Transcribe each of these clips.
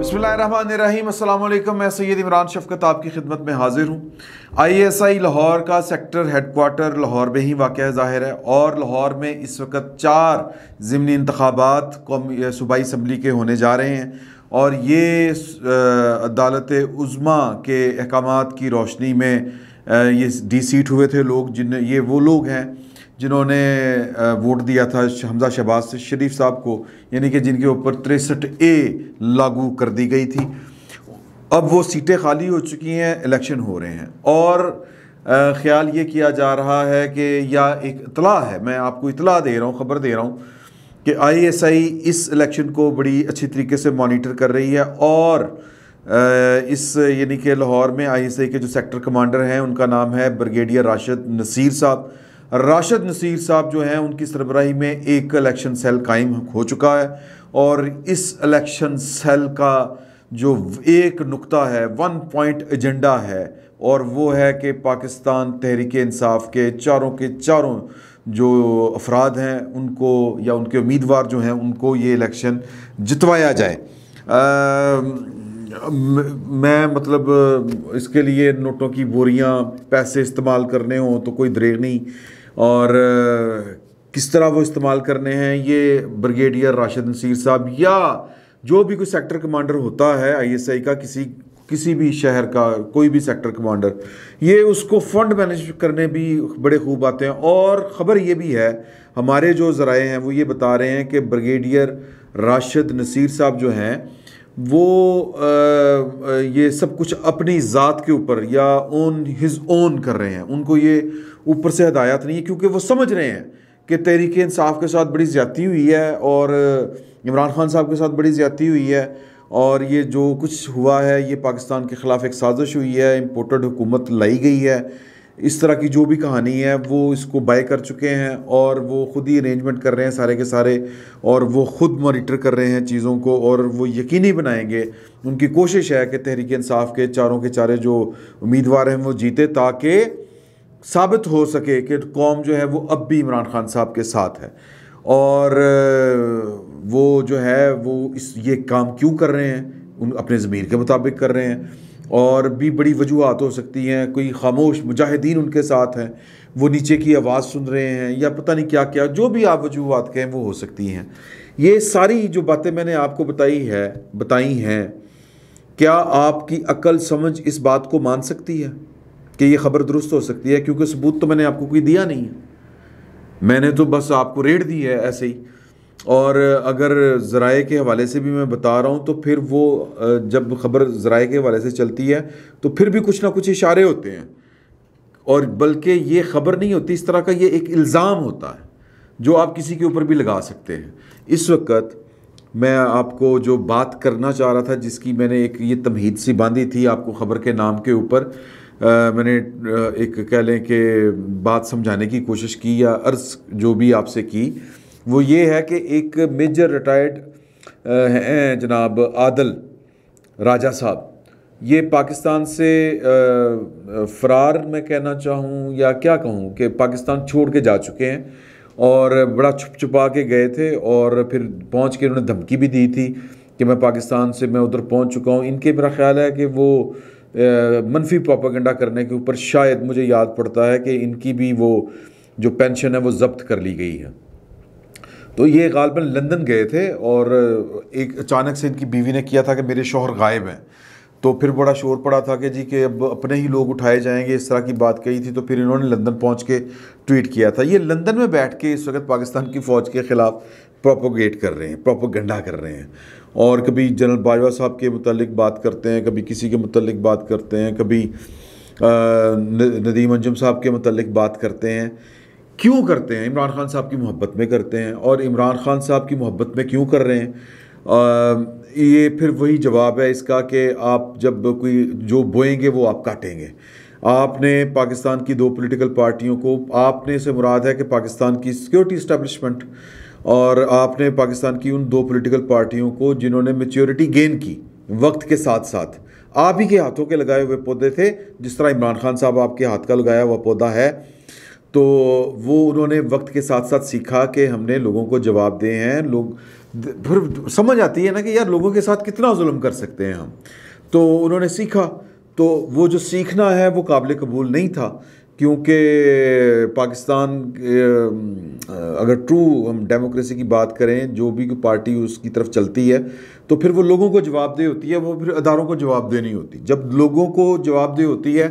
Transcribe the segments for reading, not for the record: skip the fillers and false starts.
बिस्मिल्लाहिर्रहमानिर्रहीम, अस्सलाम वालेकुम। मैं सैयद इमरान शफकत आपकी खिदमत में हाजिर हूँ। ISI लाहौर का सेक्टर हेडक्वार्टर लाहौर में ही वाक़ है ज़ाहिर है, और लाहौर में इस वक्त 4 ज़िमनी इंतखाबात सूबाई असम्बली के होने जा रहे हैं, और ये अदालत उज़्मा के अहकामात की रोशनी में ये डिसीट हुए थे लोग, ये वो लोग हैं जिन्होंने वोट दिया था हमजा शहबाज शरीफ साहब को, यानी कि जिनके ऊपर 63A लागू कर दी गई थी। अब वो सीटें खाली हो चुकी हैं, इलेक्शन हो रहे हैं, और ख़्याल ये किया जा रहा है कि, या एक इतला है, मैं आपको इतला दे रहा हूँ, ख़बर दे रहा हूँ कि ISI इस इलेक्शन को बड़ी अच्छी तरीके से मॉनिटर कर रही है, और इस यानी कि लाहौर में ISI के जो सेक्टर कमांडर हैं उनका नाम है ब्रिगेडियर राशिद नसीर साहब। राशिद नसीर साहब जो हैं उनकी सरबराही में एक इलेक्शन सेल कायम हो चुका है, और इस इलेक्शन सेल का जो एक नुक्ता है, 1 पॉइंट एजेंडा है, और वो है कि पाकिस्तान तहरीक इंसाफ के चारों जो अफराद हैं उनको, या उनके उम्मीदवार जो हैं उनको ये इलेक्शन जितवाया जाए। मैं मतलब इसके लिए नोटों की बोरियां, पैसे इस्तेमाल करने हों तो कोई दरेग नहीं, और किस तरह वो इस्तेमाल करने हैं ये ब्रिगेडियर राशिद नसीर साहब या जो भी कोई सेक्टर कमांडर होता है ISI का, किसी भी शहर का कोई भी सेक्टर कमांडर, ये उसको फंड मैनेज करने भी बड़े खूब आते हैं। और ख़बर ये भी है, हमारे जो ज़राए हैं वो ये बता रहे हैं कि ब्रिगेडियर राशिद नसीर साहब जो हैं वो ये सब कुछ अपनी ज़ात के ऊपर या हिज़ ओन कर रहे हैं। उनको ये ऊपर से हिदायत नहीं है, क्योंकि वो समझ रहे हैं कि तहरीक इंसाफ के साथ बड़ी ज़्यादती हुई है, और इमरान खान साहब के साथ बड़ी ज़्यादती हुई है, और ये जो कुछ हुआ है ये पाकिस्तान के ख़िलाफ़ एक साजिश हुई है, इम्पोर्टेड हुकूमत लाई गई है। इस तरह की जो भी कहानी है वो इसको बाय कर चुके हैं, और वो ख़ुद ही अरेंजमेंट कर रहे हैं सारे के सारे, और वो ख़ुद मॉनिटर कर रहे हैं चीज़ों को, और वो यकीनी बनाएंगे। उनकी कोशिश है कि तहरीक इंसाफ के चारों जो उम्मीदवार हैं वो जीते, ताकि साबित हो सके कि कौम जो है वो अब भी इमरान खान साहब के साथ है, और वो जो है वो ये काम क्यों कर रहे हैं, उन अपने ज़मीर के मुताबिक कर रहे हैं, और भी बड़ी वजूहत हो सकती हैं। कोई खामोश मुजाहिदीन उनके साथ हैं, वो नीचे की आवाज़ सुन रहे हैं, या पता नहीं क्या क्या, जो भी आप वजूहत कहें वो हो सकती हैं। ये सारी जो बातें मैंने आपको बताई हैं, क्या आपकी अक्ल समझ इस बात को मान सकती है कि ये ख़बर दुरुस्त हो सकती है? क्योंकि सबूत तो मैंने आपको कोई दिया नहीं है, मैंने तो बस आपको रेड दी है ऐसे ही। और अगर ज़राए के हवाले से भी मैं बता रहा हूँ तो फिर वो जब ख़बर ज़राए के हवाले से चलती है तो फिर भी कुछ ना कुछ इशारे होते हैं, और बल्कि ये ख़बर नहीं होती इस तरह का, ये एक इल्ज़ाम होता है जो आप किसी के ऊपर भी लगा सकते हैं। इस वक्त मैं आपको जो बात करना चाह रहा था, जिसकी मैंने एक ये तमहीद सी बांधी थी आपको ख़बर के नाम के ऊपर, मैंने एक कह लें कि बात समझाने की कोशिश की या अर्ज़ जो भी आपसे की, वो ये है कि एक मेजर रिटायर्ड हैं जनाब आदिल राजा साहब, ये पाकिस्तान से फ़रार मैं कहना चाहूँ या क्या कहूँ कि पाकिस्तान छोड़ के जा चुके हैं, और बड़ा छुपा के गए थे, और फिर पहुँच के उन्होंने धमकी भी दी थी कि मैं पाकिस्तान से मैं उधर पहुँच चुका हूँ। इनके मेरा ख्याल है कि वो मनफी प्रोपेगेंडा करने के ऊपर शायद मुझे याद पड़ता है कि इनकी भी वो जो पेंशन है वो ज़ब्त कर ली गई है। तो ये गालिबन लंदन गए थे, और एक अचानक से इनकी बीवी ने किया था कि मेरे शौहर गायब हैं, तो फिर बड़ा शोर पड़ा था कि जी कि अब अपने ही लोग उठाए जाएंगे, इस तरह की बात कही थी। तो फिर इन्होंने लंदन पहुंच के ट्वीट किया था। ये लंदन में बैठ के इस वक्त पाकिस्तान की फ़ौज के ख़िलाफ़ प्रोपोगेट कर रहे हैं, प्रोपोगंडा कर रहे हैं, और कभी जनरल बाजवा साहब के मुतालिक बात करते हैं, कभी किसी के मुतालिक बात करते हैं, कभी नदीम अंजुम साहब के मुतालिक बात करते हैं। क्यों करते हैं? इमरान खान साहब की मोहब्बत में करते हैं, और इमरान खान साहब की मोहब्बत में क्यों कर रहे हैं? ये फिर वही जवाब है इसका कि आप जब कोई जो बोएंगे वो आप काटेंगे। आपने पाकिस्तान की 2 पॉलिटिकल पार्टियों को, आपने से मुराद है कि पाकिस्तान की सिक्योरिटी इस्टेब्लिशमेंट, और आपने पाकिस्तान की उन 2 पॉलिटिकल पार्टियों को जिन्होंने मैच्योरिटी गेन की वक्त के साथ साथ, आप ही के हाथों के लगाए हुए पौधे थे, जिस तरह इमरान खान साहब आपके हाथ का लगाया हुआ पौधा है, तो वो उन्होंने वक्त के साथ साथ सीखा कि हमने लोगों को जवाब दे हैं। लोग फिर समझ आती है ना कि यार लोगों के साथ कितना जुल्म कर सकते हैं हम। तो उन्होंने सीखा, तो वो जो सीखना है वो काबिल कबूल नहीं था, क्योंकि पाकिस्तान अगर ट्रू हम डेमोक्रेसी की बात करें, जो भी पार्टी उसकी तरफ चलती है तो फिर वो लोगों को जवाबदेह होती है, वो फिर अदारों को जवाबदेह नहीं होती। जब लोगों को जवाबदेह होती है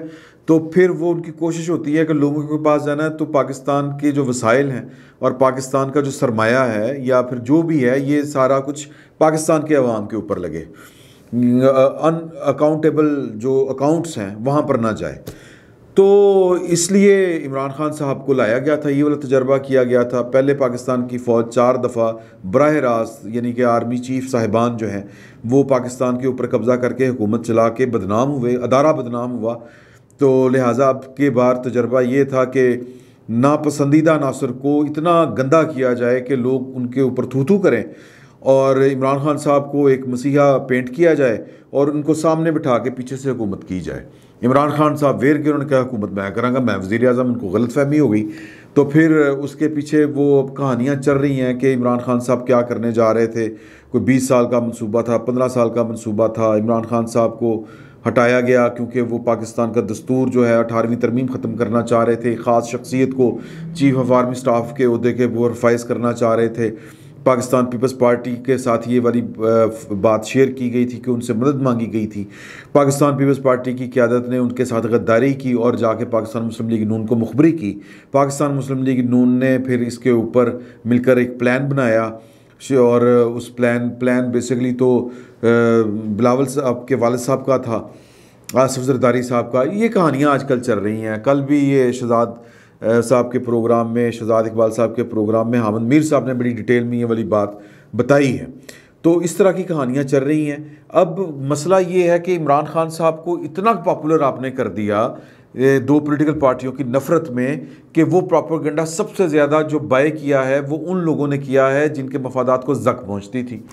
तो फिर वो उनकी कोशिश होती है कि लोगों के पास जाना है तो पाकिस्तान के जो वसाइल हैं और पाकिस्तान का जो सरमाया है या फिर जो भी है, ये सारा कुछ पाकिस्तान के अवाम के ऊपर लगे, अनअकाउंटेबल जो अकाउंट्स हैं वहाँ पर ना जाए। तो इसलिए इमरान खान साहब को लाया गया था, ये वाला तजर्बा किया गया था। पहले पाकिस्तान की फ़ौज 4 दफ़ा बराह रास्त, यानी कि आर्मी चीफ साहिबान जो हैं वो पाकिस्तान के ऊपर कब्ज़ा करके हुकूमत चला के बदनाम हुए, अदारा बदनाम हुआ। तो लिहाजा अब के बार तजर्बा ये था कि नापसंदीदा नासर को इतना गंदा किया जाए कि लोग उनके ऊपर थू थू करें, और इमरान खान साहब को एक मसीहा पेंट किया जाए और उनको सामने बिठा के पीछे से हुकूमत की जाए। इमरान खान साहब वेर के उन्होंने कहा हुकूमत मैं करांगा, मैं वज़ीर आज़म, उनको गलत फहमी हो गई। तो फिर उसके पीछे वो कहानियाँ चल रही हैं कि इमरान खान साहब क्या करने जा रहे थे। कोई 20 साल का मनसूबा था, 15 साल का मनसूबा था। इमरान खान साहब को हटाया गया क्योंकि वो पाकिस्तान का दस्तूर जो है 18वीं तरमीम ख़त्म करना चाह रहे थे। ख़ास शख्सियत को चीफ ऑफ आर्मी स्टाफ के ओहदे के वो रफाइज करना चाह रहे थे। पाकिस्तान पीपल्स पार्टी के साथ ये वाली बात शेयर की गई थी कि उनसे मदद मांगी गई थी। पाकिस्तान पीपल्स पार्टी की क़यादत ने उनके साथ गद्दारी की और जाके पाकिस्तान मुस्लिम लीग नून को मुखबरी की। पाकिस्तान मुस्लिम लीग नून ने फिर इसके ऊपर मिलकर एक प्लान बनाया, और उस प्लान बेसिकली तो बिलावल साहब के वालिद साहब का था, आसिफ जरदारी साहब का। ये कहानियाँ आजकल चल रही हैं। कल भी ये शहजाद साहब के प्रोग्राम में, शहजाद इकबाल साहब के प्रोग्राम में हामिद मीर साहब ने बड़ी डिटेल में ये वाली बात बताई है। तो इस तरह की कहानियाँ चल रही हैं। अब मसला ये है कि इमरान खान साहब को इतना पॉपुलर आपने कर दिया दो पॉलिटिकल पार्टियों की नफ़रत में कि वो प्रोपेगेंडा सबसे ज़्यादा जो बाय किया है वो उन लोगों ने किया है जिनके मफादात को ज़ख्म पहुँचती थी,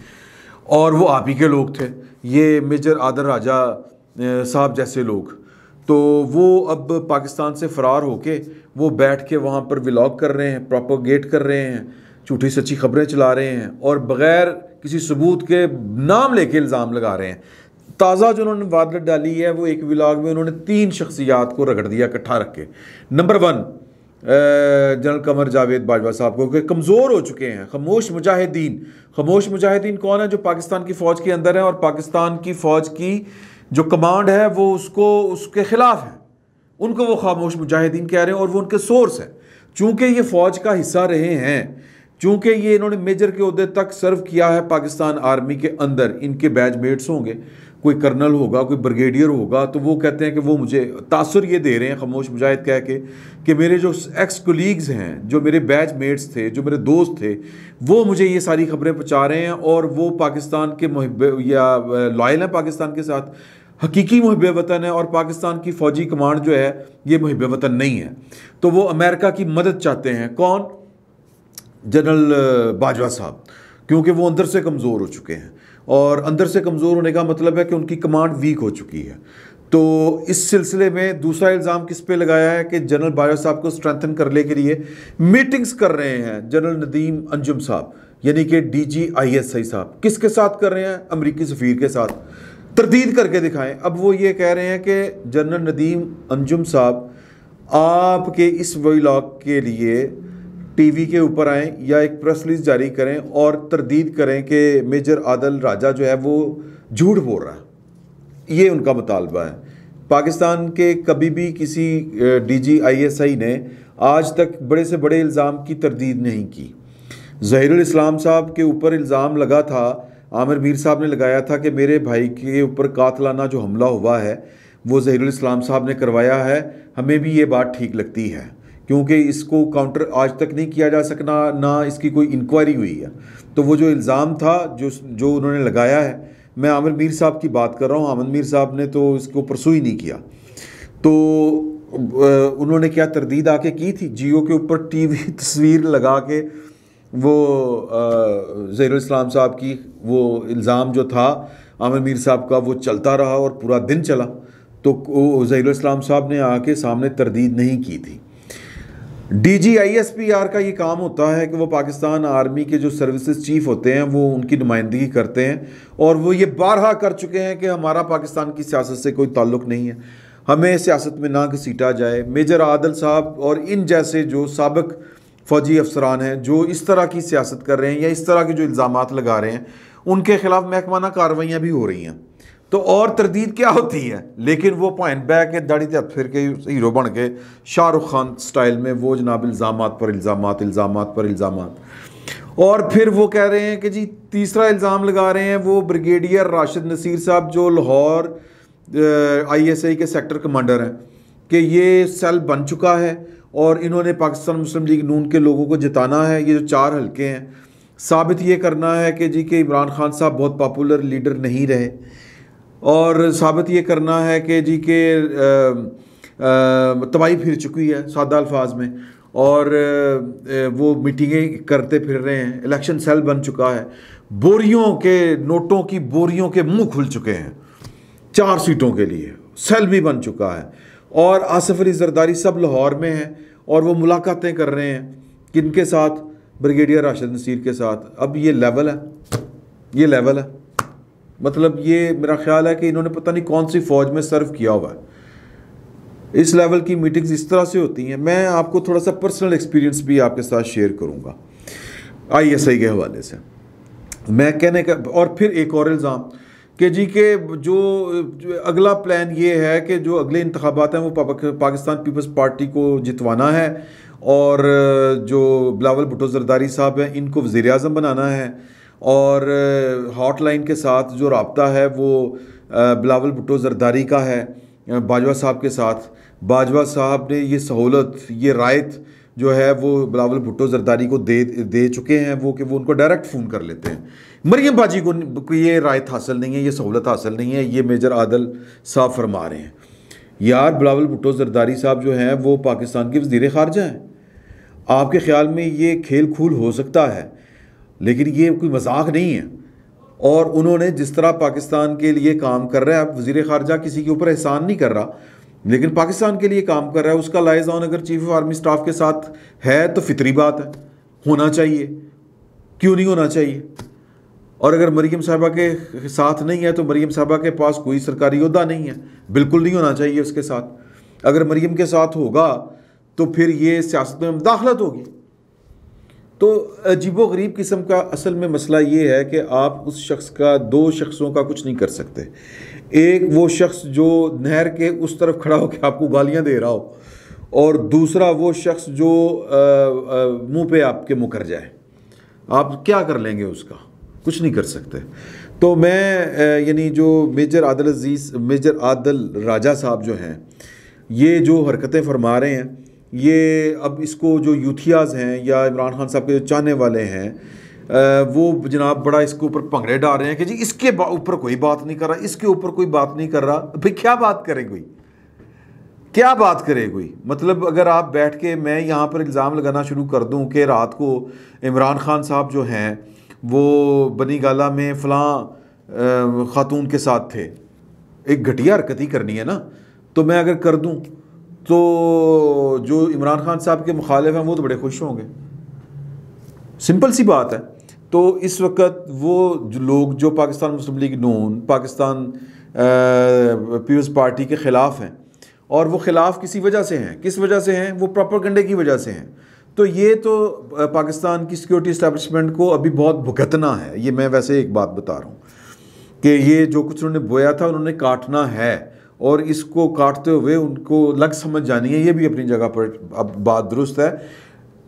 और वो आप ही के लोग थे, ये मेजर आदर राजा साहब जैसे लोग। तो वो अब पाकिस्तान से फ़रार होके वो बैठ के वहाँ पर व्लॉग कर रहे हैं, प्रोपोगेट कर रहे हैं, झूठी सच्ची खबरें चला रहे हैं और बग़ैर किसी सबूत के नाम लेके इल्ज़ाम लगा रहे हैं। ताज़ा जो उन्होंने वारदात डाली है वो एक व्लॉग में उन्होंने 3 शख्सियात को रगड़ दिया इकट्ठा रख के। नंबर 1 जनरल कमर जावेद बाजवा साहब को, कि कमज़ोर हो चुके हैं। खामोश मुजाहिदीन, खामोश मुजाहिदीन कौन है? जो पाकिस्तान की फ़ौज के अंदर है और पाकिस्तान की फ़ौज की जो कमांड है वो उसके ख़िलाफ़ है, उनको वो खामोश मुजाहिदीन कह रहे हैं और वो उनके सोर्स हैं। चूँकि ये फ़ौज का हिस्सा रहे हैं, चूँकि ये इन्होंने मेजर के ओहदे तक सर्व किया है पाकिस्तान आर्मी के अंदर, इनके बैचमेट्स होंगे, कोई कर्नल होगा, कोई ब्रिगेडियर होगा, तो वो कहते हैं कि वो मुझे तासुर ये दे रहे हैं खामोश मुजाहिद कह के कि मेरे जो एक्स कोलीग्स हैं, जो मेरे बैचमेट्स थे, जो मेरे दोस्त थे, वो मुझे ये सारी खबरें पहुँचा रहे हैं और वो पाकिस्तान के मुहिब या लॉयल हैं पाकिस्तान के साथ, हकीकी मुहिब वतन है, और पाकिस्तान की फ़ौजी कमांड जो है ये मुहिब वतन नहीं है। तो वो अमेरिका की मदद चाहते हैं। कौन? जनरल बाजवा साहब, क्योंकि वो अंदर से कमज़ोर हो चुके हैं, और अंदर से कमज़ोर होने का मतलब है कि उनकी कमांड वीक हो चुकी है। तो इस सिलसिले में दूसरा इल्ज़ाम किस पे लगाया है कि जनरल बाजवा साहब को स्ट्रेंथन करने के लिए मीटिंग्स कर रहे हैं जनरल नदीम अंजुम साहब, यानी कि DGISI साहब। किसके साथ कर रहे हैं? अमरीकी सफ़ीर के साथ। तरदीद करके दिखाएं। अब वो ये कह रहे हैं कि जनरल नदीम अंजुम साहब आपके इस व्लॉग के लिए टीवी के ऊपर आएँ या एक प्रेस रिलीज जारी करें और तरदीद करें कि मेजर आदल राजा जो है वो झूठ बोल रहा है। ये उनका मुतालबा है। पाकिस्तान के कभी भी किसी DGISI ने आज तक बड़े से बड़े इल्ज़ाम की तरदीद नहीं की। ज़हीरुल इस्लाम साहब के ऊपर इल्ज़ाम लगा था, आमिर मीर साहब ने लगाया था कि मेरे भाई के ऊपर कातलाना जो हमला हुआ है वो ज़हीरुल इस्लाम साहब ने करवाया है। हमें भी ये बात ठीक लगती है, क्योंकि इसको काउंटर आज तक नहीं किया जा सकना, ना इसकी कोई इंक्वायरी हुई है। तो वो जो इल्ज़ाम था जो उन्होंने लगाया है, मैं आमिर मीर साहब की बात कर रहा हूँ, आमिर मीर साहब ने तो इसको परसू ही नहीं किया। तो उन्होंने क्या तरदीद आके की थी, जियो के ऊपर TV तस्वीर लगा के वो ज़हीरुल इस्लाम साहब की वो इल्ज़ाम जो था आमिर मीर साहब का वो चलता रहा और पूरा दिन चला। तो ज़हीरुल इस्लाम साहब ने आके सामने तरदीद नहीं की थी। DGISPR का ये काम होता है कि वो पाकिस्तान आर्मी के जो सर्विसेज चीफ होते हैं वो उनकी नुमाइंदगी करते हैं, और वो ये बारहा कर चुके हैं कि हमारा पाकिस्तान की सियासत से कोई ताल्लुक़ नहीं है, हमें सियासत में ना घसीटा जाए। मेजर आदिल साहब और इन जैसे जो साबिक फ़ौजी अफसरान हैं जो इस तरह की सियासत कर रहे हैं या इस तरह के जो इल्ज़ामात लगा रहे हैं, उनके खिलाफ महकमाना कार्रवाइयाँ भी हो रही हैं। तो और तरदीद क्या होती है, लेकिन वो पॉइंट बैक के दाढ़ी ते फिर के हीरो बन के शाहरुख खान स्टाइल में वो जनाब इल्ज़ामात पर इल्ज़ामात, इल्ज़ामात पर इल्ज़ामात। और फिर वो कह रहे हैं कि जी तीसरा इल्ज़ाम लगा रहे हैं वो ब्रिगेडियर राशिद नसीर साहब जो लाहौर ISI के सेक्टर कमांडर हैं कि ये सेल बन चुका है और इन्होंने पाकिस्तान मुस्लिम लीग नून के लोगों को जिताना है। ये जो 4 हल्के हैं, साबित ये करना है कि जी के इमरान खान साहब बहुत पॉपुलर लीडर नहीं रहे, और साबित ये करना है कि जी के तबाही फिर चुकी है सादा अल्फाज में, और वो मीटिंगें करते फिर रहे हैं। इलेक्शन सेल बन चुका है, बोरियों के नोटों की बोरियों के मुंह खुल चुके हैं, 4 सीटों के लिए सेल भी बन चुका है। और आसिफ अली जरदारी सब लाहौर में हैं और वो मुलाकातें कर रहे हैं किनके साथ, ब्रिगेडियर राशिद नसीर के साथ। अब ये लेवल है, ये लेवल है, मतलब ये मेरा ख्याल है कि इन्होंने पता नहीं कौन सी फ़ौज में सर्व किया हुआ है। इस लेवल की मीटिंग्स इस तरह से होती हैं। मैं आपको थोड़ा सा पर्सनल एक्सपीरियंस भी आपके साथ शेयर करूँगा ISI के हवाले से। मैं कहने का, और फिर एक और इल्ज़ाम कि जी के जो अगला प्लान ये है कि जो अगले इंतखाबात हैं वो पाकिस्तान पीपल्स पार्टी को जितवाना है, और जो बिलावल भुट्टो जरदारी साहब हैं इनको वज़ीर आज़म बनाना है, और हॉटलाइन के साथ जो राब्ता है वो बिलावल भुट्टो जरदारी का है बाजवा साहब के साथ। बाजवा साहब ने ये सहूलत, ये रायत जो है वो बिलावल भुट्टो जरदारी को दे चुके हैं, वो कि वो उनको डायरेक्ट फ़ोन कर लेते हैं। मरियम बाजी को ये रायत हासिल नहीं है, ये सहूलत हासिल नहीं है, ये मेजर आदिल साहब फरमा रहे हैं। यार बिलावल भुट्टो जरदारी साहब जो हैं वो पाकिस्तान के वज़ीर ख़ारजा हैं। आपके ख़्याल में ये खेल खूल हो सकता है, लेकिन ये कोई मजाक नहीं है। और उन्होंने जिस तरह पाकिस्तान के लिए काम कर रहा है, वज़ीर ख़ारजा किसी के ऊपर एहसान नहीं कर रहा, लेकिन पाकिस्तान के लिए काम कर रहा है, उसका लाइज़ ऑन अगर चीफ ऑफ आर्मी स्टाफ के साथ है तो फितरी बात है, होना चाहिए, क्यों नहीं होना चाहिए। और अगर मरीम साहबा के साथ नहीं है तो मरीम साहबा के पास कोई सरकारी ओहदा नहीं है, बिल्कुल नहीं होना चाहिए उसके साथ। अगर मरीम के साथ होगा तो फिर ये सियासत में मुदाखलत होगी। तो अजीबो गरीब किस्म का असल में मसला ये है कि आप उस शख्स का, 2 शख्सों का कुछ नहीं कर सकते। एक वो शख्स जो नहर के उस तरफ खड़ा होकर आपको गालियां दे रहा हो, और दूसरा वो शख्स जो मुंह पे आपके मुकर जाए। आप क्या कर लेंगे उसका? कुछ नहीं कर सकते। तो मैं यानी जो मेजर आदिल राजा साहब जो हैं, ये जो हरकतें फरमा रहे हैं, ये अब इसको जो यूथियाज़ हैं या इमरान खान साहब के जो चाहने वाले हैं, वो जनाब बड़ा इसके ऊपर भंगड़े डाल रहे हैं कि जी इसके ऊपर कोई बात नहीं कर रहा, इसके ऊपर कोई बात नहीं कर रहा। भाई क्या बात करे कोई, क्या बात करे कोई? मतलब अगर आप बैठ के मैं यहाँ पर इल्ज़ाम लगाना शुरू कर दूँ कि रात को इमरान खान साहब जो हैं वो बनी गाला में फ़लाँ ख़ातून के साथ थे, एक घटिया हरकत ही करनी है ना, तो मैं अगर कर दूँ तो जो इमरान खान साहब के मुखालिफ हैं वो तो बड़े खुश होंगे, सिंपल सी बात है। तो इस वक्त वो जो लोग जो पाकिस्तान मुस्लिम लीग नून, पाकिस्तान पीपल्स पार्टी के ख़िलाफ़ हैं, और वो ख़िलाफ़ किसी वजह से हैं, किस वजह से हैं? वो प्रोपेगेंडे की वजह से हैं। तो ये तो पाकिस्तान की सिक्योरिटी इस्टेब्लिशमेंट को अभी बहुत भुगतना है। ये मैं वैसे एक बात बता रहा हूँ कि ये जो कुछ उन्होंने बोया था उन्होंने काटना है, और इसको काटते हुए उनको लग समझ जानी है। ये भी अपनी जगह पर अब बात दुरुस्त है,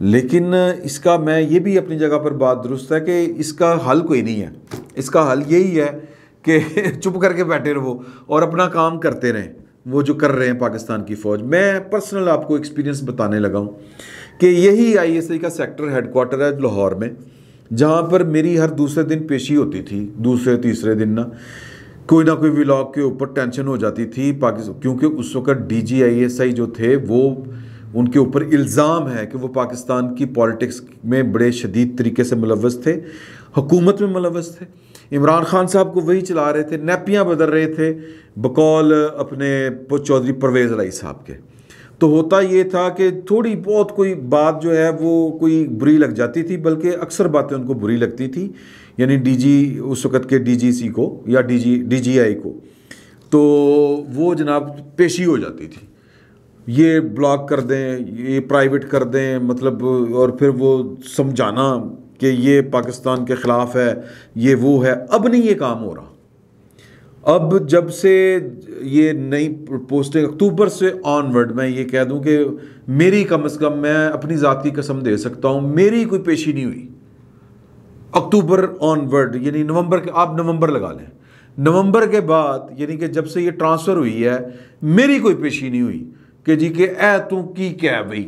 लेकिन इसका मैं ये भी अपनी जगह पर बात दुरुस्त है कि इसका हल कोई नहीं है। इसका हल यही है कि चुप करके बैठे रहो और अपना काम करते रहें, वो जो कर रहे हैं पाकिस्तान की फ़ौज। मैं पर्सनल आपको एक्सपीरियंस बताने लगा हूँ कि यही ISI का सेक्टर हेडक्वार्टर है लाहौर में, जहाँ पर मेरी हर दूसरे दिन पेशी होती थी, दूसरे तीसरे दिन ना कोई व्लॉग के ऊपर टेंशन हो जाती थी पाकिस्तान, क्योंकि उस वक्त DGISI जो थे वो उनके ऊपर इल्ज़ाम है कि वो पाकिस्तान की पॉलिटिक्स में बड़े शदीद तरीके से मुलव्वस थे, हुकूमत में मुलव्वस थे। इमरान खान साहब को वही चला रहे थे, नैपियाँ बदल रहे थे बकौल अपने चौधरी परवेज़ इलाही साहब के। तो होता ये था कि थोड़ी बहुत कोई बात जो है वो कोई बुरी लग जाती थी, बल्कि अक्सर बातें उनको बुरी लगती थी, यानी डीजी उस वक़्त के डीजीसी को या डीजीआई को, तो वो जनाब पेशी हो जाती थी, ये ब्लॉक कर दें, ये प्राइवेट कर दें, मतलब, और फिर वो समझाना कि ये पाकिस्तान के ख़िलाफ़ है, ये वो है। अब नहीं ये काम हो रहा। अब जब से ये नई पोस्टिंग अक्टूबर से ऑनवर्ड, मैं ये कह दूं कि मेरी कम से कम, मैं अपनी ज़ात की कसम दे सकता हूं, मेरी कोई पेशी नहीं हुई अक्टूबर ऑनवर्ड, यानी नवंबर के, आप नवंबर लगा लें, नवंबर के बाद, यानी कि जब से ये ट्रांसफ़र हुई है, मेरी कोई पेशी नहीं हुई कि जी के ए तू की क्या भाई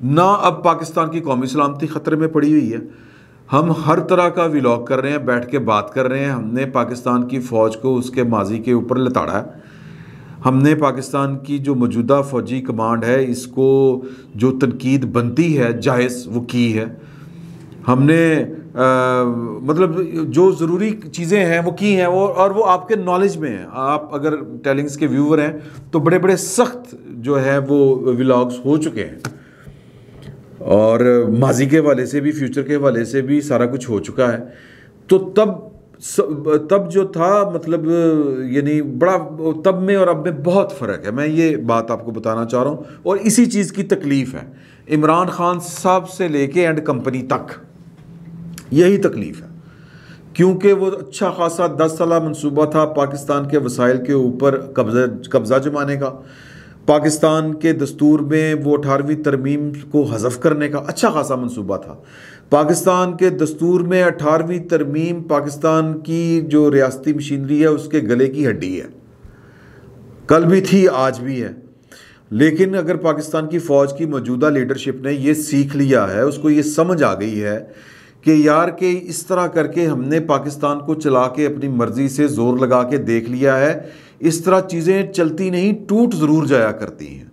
ना। अब पाकिस्तान की कौमी सलामती ख़तरे में पड़ी हुई है। हम हर तरह का व्लॉग कर रहे हैं, बैठ के बात कर रहे हैं। हमने पाकिस्तान की फ़ौज को उसके माजी के ऊपर लताड़ा है। हमने पाकिस्तान की जो मौजूदा फ़ौजी कमांड है, इसको जो तनकीद बनती है जायज़, वो की है। हमने मतलब जो ज़रूरी चीज़ें हैं वो की हैं, वो, और वो आपके नॉलेज में है। आप अगर टेलिंग्स के व्यूवर हैं तो बड़े बड़े सख्त जो है वो व्लॉग्स हो चुके हैं, और माजी के हवाले से भी, फ्यूचर के हवाले से भी सारा कुछ हो चुका है। तो तब जो था, मतलब, यानी बड़ा, तब में और अब में बहुत फ़र्क है। मैं ये बात आपको बताना चाह रहा हूँ, और इसी चीज़ की तकलीफ़ है इमरान खान साहब से लेके एंड कंपनी तक, यही तकलीफ़ है। क्योंकि वो अच्छा खासा 10 साल मंसूबा था पाकिस्तान के वसाइल के ऊपर कब्ज़ा जमाने का, पाकिस्तान के दस्तूर में वो 18वीं तरमीम को हज़फ करने का अच्छा खासा मंसूबा था। पाकिस्तान के दस्तूर में 18वीं तरमीम पाकिस्तान की जो रियासती मशीनरी है उसके गले की हड्डी है, कल भी थी, आज भी है। लेकिन अगर पाकिस्तान की फ़ौज की मौजूदा लीडरशिप ने ये सीख लिया है, उसको ये समझ आ गई है कि यार के इस तरह करके हमने पाकिस्तान को चला के अपनी मर्ज़ी से ज़ोर लगा के देख लिया है, इस तरह चीज़ें चलती नहीं, टूट ज़रूर जाया करती हैं।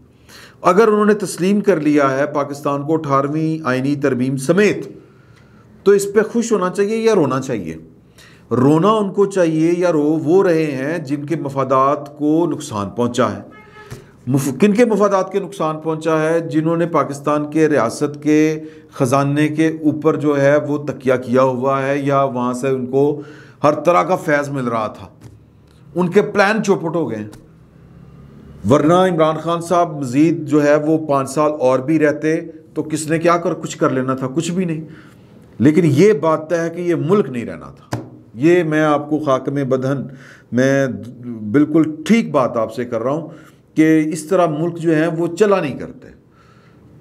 अगर उन्होंने तस्लीम कर लिया है पाकिस्तान को 18वीं आईनी तरमीम समेत, तो इस पर खुश होना चाहिए या रोना चाहिए? रोना उनको चाहिए, या वो रहे हैं जिनके मफादात को नुकसान पहुंचा है। किन के मफादात के नुकसान पहुंचा है? जिन्होंने पाकिस्तान के रियासत के ख़जाने के ऊपर जो है वो तकिया किया हुआ है, या वहाँ से उनको हर तरह का फैज़ मिल रहा था, उनके प्लान चौपट हो गए। वरना इमरान खान साहब मज़ीद जो है वो 5 साल और भी रहते तो किसने क्या कुछ कर लेना था? कुछ भी नहीं। लेकिन ये बात तय है कि ये मुल्क नहीं रहना था। ये मैं आपको खाक में बदहन, मैं बिल्कुल ठीक बात आपसे कर रहा हूँ कि इस तरह मुल्क जो है वो चला नहीं करते।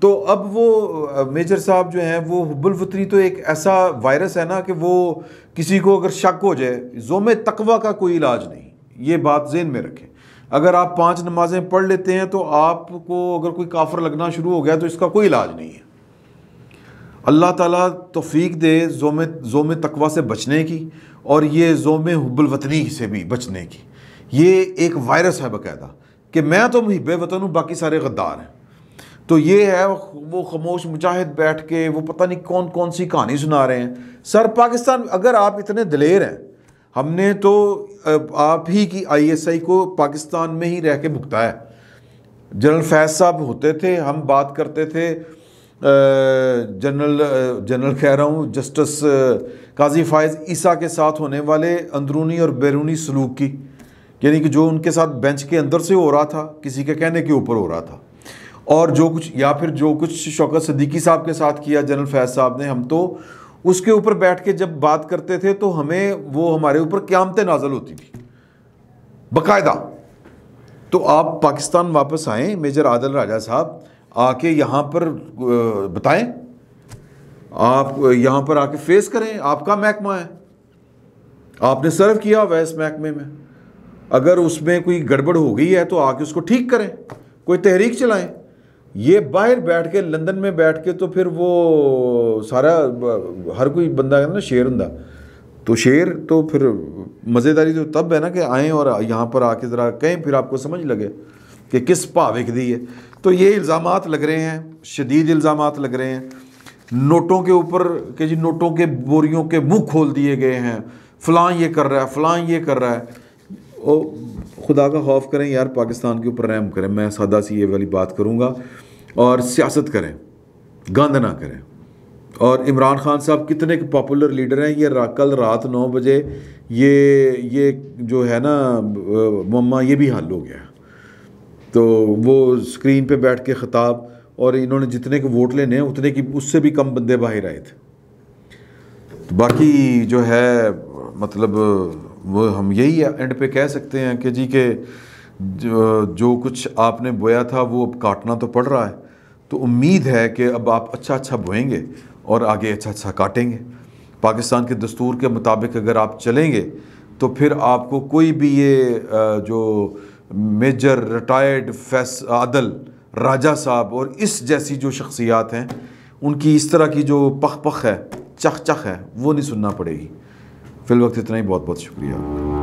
तो अब वो मेजर साहब जो हैं वो हुब्बुल वतनी तो एक ऐसा वायरस है ना कि वो किसी को अगर शक हो जाए, ज़ोमे तकवा का कोई इलाज नहीं, ये बात ज़हन में रखें। अगर आप 5 नमाज़ें पढ़ लेते हैं तो आपको अगर कोई काफिर लगना शुरू हो गया तो इसका कोई इलाज नहीं है। अल्लाह ताला तौफीक दे ज़ोमे तकवा से बचने की, और ये ज़ोमे हुब्बुल वतनी से भी बचने की। ये एक वायरस है बाकायदा कि मैं तो मुहिब्बे वतन हूँ, बाकी सारे गद्दार हैं। तो ये है वो खामोश मुजाहिद बैठ के वो पता नहीं कौन कौन सी कहानी सुना रहे हैं। सर पाकिस्तान, अगर आप इतने दिलेर हैं, हमने तो आप ही की ISI को पाकिस्तान में ही रह के भुगता है। जनरल फैज़ साहब होते थे, हम बात करते थे जनरल कह रहा हूँ, जस्टिस काजी फायज़ ईसा के साथ होने वाले अंदरूनी और बैरूनी सलूक की, यानी कि जो उनके साथ बेंच के अंदर से हो रहा था, किसी के कहने के ऊपर हो रहा था, और जो कुछ, या फिर जो कुछ शौकत सिद्दीकी साहब के साथ किया जनरल फैज़ साहब ने, हम तो उसके ऊपर बैठ के जब बात करते थे तो हमें वो हमारे ऊपर क़यामतें नाज़िल होती थी बाकायदा। तो आप पाकिस्तान वापस आएँ, मेजर आदिल राजा साहब आके यहाँ पर बताएं, आप यहाँ पर आके फेस करें। आपका महकमा है, आपने सर्व किया हुआ है इस महकमे में, अगर उसमें कोई गड़बड़ हो गई है तो आके उसको ठीक करें, कोई तहरीक चलाएं। ये बाहर बैठ के, लंदन में बैठ के, तो फिर वो सारा हर कोई बंदा है ना शेर हुंदा, तो शेर तो फिर मज़ेदारी तो तब है ना कि आएँ और यहाँ पर आके ज़रा कहें, फिर आपको समझ लगे कि किस भाव विकदी है। तो ये इल्ज़ामात लग रहे हैं, शदीद इल्ज़ामात लग रहे हैं नोटों के ऊपर कि जी नोटों के बोरियों के मुंह खोल दिए गए हैं, फ़लाँ ये कर रहा है, फ़लाँ ये कर रहा है। खुदा का खौफ करें यार, पाकिस्तान के ऊपर रहम करें। मैं सादा सी ये वाली बात करूँगा, और सियासत करें, गंद ना करें। और इमरान खान साहब कितने पॉपुलर लीडर हैं, ये कल रात 9 बजे ये जो है ना मम्मा, ये भी हल हो गया। तो वो स्क्रीन पे बैठ के ख़िताब, और इन्होंने जितने के वोट लेने हैं उतने की उससे भी कम बंदे बाहर आए थे। तो बाकी जो है मतलब वो हम यही एंड पे कह सकते हैं कि जी के जो कुछ आपने बोया था वो अब काटना तो पड़ रहा है। तो उम्मीद है कि अब आप अच्छा अच्छा बोएंगे और आगे अच्छा अच्छा काटेंगे। पाकिस्तान के दस्तूर के मुताबिक अगर आप चलेंगे तो फिर आपको कोई भी ये जो मेजर रिटायर्ड आदल राजा साहब और इस जैसी जो शख्सियात हैं, उनकी इस तरह की जो पख है, चख है, वो नहीं सुनना पड़ेगी। फिल वक्त इतना ही। बहुत बहुत शुक्रिया।